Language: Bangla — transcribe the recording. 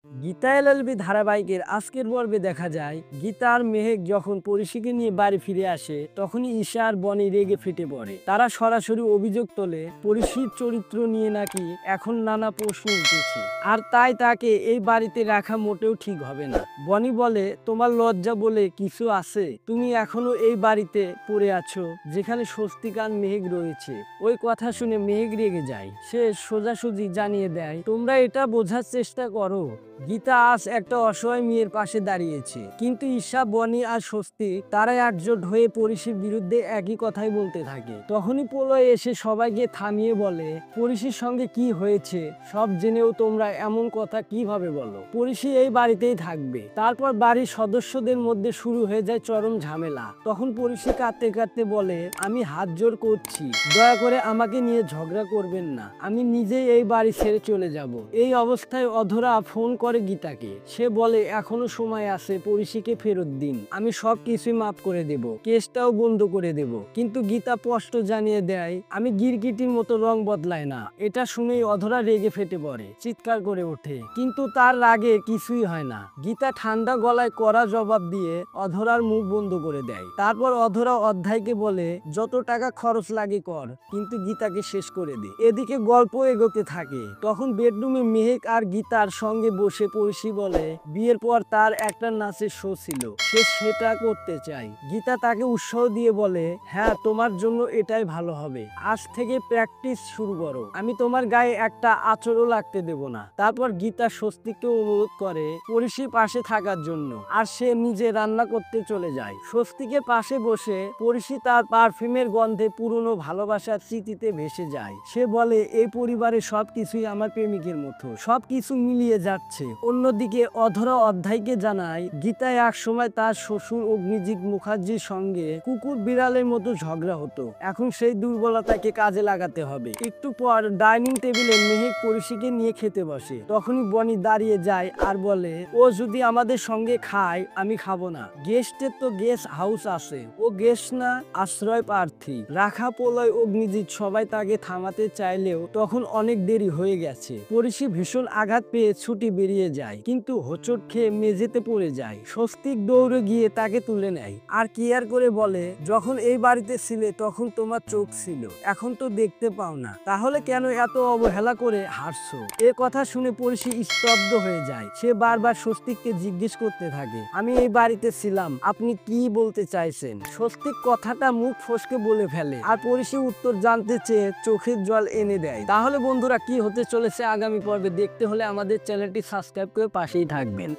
গীতা এলএলবি ধারাবাহিকের আজকের পর্বে দেখা যায় গীতা আর মেহেক যখন পরিশিকে নিয়ে বাড়ি ফিরে আসে তখনই ঈশা আর বনি রেগে ফেটে পড়ে। তারা সরাসরি অভিযোগ তোলে পরিশির চরিত্র নিয়ে নাকি এখন নানা প্রশ্ন উঠেছে আর তাই তাকে এই বাড়িতে রাখা মোটেও ঠিক হবে না। বনি বলে, তোমার লজ্জা বলে কিছু আছে? তুমি এখনো এই বাড়িতে পড়ে আছো যেখানে স্বস্তিক আর মেহেক রয়েছে। ওই কথা শুনে মেহেক রেগে যায়। সে সোজাসুজি জানিয়ে দেয়, তোমরা এটা বোঝার চেষ্টা করো, গীতা আজ একটা অসহায় মেয়ের পাশে দাঁড়িয়েছে, কিন্তু ঈশা, বনি আর স্বস্তি তারা একজোট হয়ে পরিশির বিরুদ্ধে একই কথাই বলতে থাকে। তখনই প্রলয় এসে সবাইকে থামিয়ে বলে, পরিশির সঙ্গে কি হয়েছে সব জেনেও তোমরা এমন কথা কিভাবে বলো? পরিশি এই বাড়িতেই থাকবে। তারপর বাড়ির সদস্যদের মধ্যে শুরু হয়ে যায় চরম ঝামেলা। তখন পরিশি কাঁদতে কাঁদতে বলে, আমি হাত জোর করছি, দয়া করে আমাকে নিয়ে ঝগড়া করবেন না, আমি নিজেই এই বাড়ি ছেড়ে চলে যাব। এই অবস্থায় অধরা ফোন করে গীতাকে। সে বলে, এখনো সময় আছে, পরিশিকে ফেরত দিন, আমি সব কিছুই মাফ করে দেব, কেসটাও বন্ধ করে দেব। কিন্তু গীতা স্পষ্ট জানিয়ে দেয়, আমি গিরগিটির মতো রং বদলায় না। এটা শুনেই অধরা রেগে ফেটে পড়ে, চিৎকার করে ওঠে, কিন্তু তার রাগে কিছুই হয় না। গীতা ঠান্ডা গলায় কড়া জবাব দিয়ে অধরার মুখ বন্ধ করে দেয়। তারপর অধরা অধ্যায়কে বলে, যত টাকা খরচ লাগে কর, কিন্তু গীতাকে শেষ করে দে। এদিকে গল্প এগোতে থাকে। তখন বেডরুমে মেহেক আর গীতার সঙ্গে বসে পরিশি বলে, বিয়ের পর তার একটা নাচের শো ছিল, সে সেটা করতে চায়। গীতা তাকে উৎসাহ দিয়ে বলে, হ্যাঁ, তোমার জন্য এটাই ভালো হবে, আজ থেকে প্র্যাকটিস শুরু করো, আমি তোমার গায়ে একটা আঁচড়ও লাগতে দেব না। তারপর গীতা স্বস্তিককে অনুরোধ করে পরিশির পাশে থাকার জন্য, আর সে নিজে রান্না করতে চলে যায়। স্বস্তিকের পাশে বসে পরিশি তার পারফিউমের গন্ধে পুরনো ভালোবাসার স্মৃতিতে ভেসে যায়। সে বলে, এই পরিবারের সবকিছুই আমার প্রেমিকের মতো, সবকিছু মিলিয়ে যাচ্ছে। অন্যদিকে অধরা অধ্যায়কে জানায়, গীতা এক সময় তার শ্বশুর অগ্নিজিৎ মুখার্জির সঙ্গে কুকুর বিড়ালের মতো ঝগড়া হতো, এখন সেই দুর্বলতাকে কাজে লাগাতে হবে। একটু পর ডাইনিং টেবিলে মেহেক পরিশিকে নিয়ে খেতে বসে। তখনই বনি দাঁড়িয়ে যায় আর বলে, ও যদি আমাদের সঙ্গে খায়, আমি খাবো না, গেস্টের তো গেস্ট হাউস আছে, ও গেস্ট না, আশ্রয় প্রার্থী। রাখা, প্রলয়, অগ্নিজিৎ সবাই তাকে থামাতে চাইলেও তখন অনেক দেরি হয়ে গেছে। পরিশি ভীষণ আঘাত পেয়ে ছুটি বেরিয়ে যায়, কিন্তু হোঁচট খেয়ে মেঝেতে পড়ে যায়। স্বস্তিক দৌড়ে গিয়ে তাকে তুলে নেয় আর কেয়ার করে বলে, যখন এই বাড়িতে ছিলে তখন তোমার চোখ ছিল, এখন তো দেখতে পাও না, তাহলে কেন এত অবহেলা করে হারছো? এ কথা শুনে পরিশি স্তব্ধ হয়ে যায়। সে বারবার স্বস্তিককে জিজ্ঞেস করতে থাকে, আমি এই বাড়িতে ছিলাম, আপনি কি বলতে চাইছেন? স্বস্তিক কথাটা মুখ ফসকে বলে ফেলে আর পরিশি উত্তর জানতে চেয়ে চোখের জল এনে দেয়। তাহলে বন্ধুরা, কি হতে চলেছে আগামী পর্বে দেখতে হলে আমাদের চ্যানেলটি সাবস্ক্রাইব করে পাশেই থাকবেন।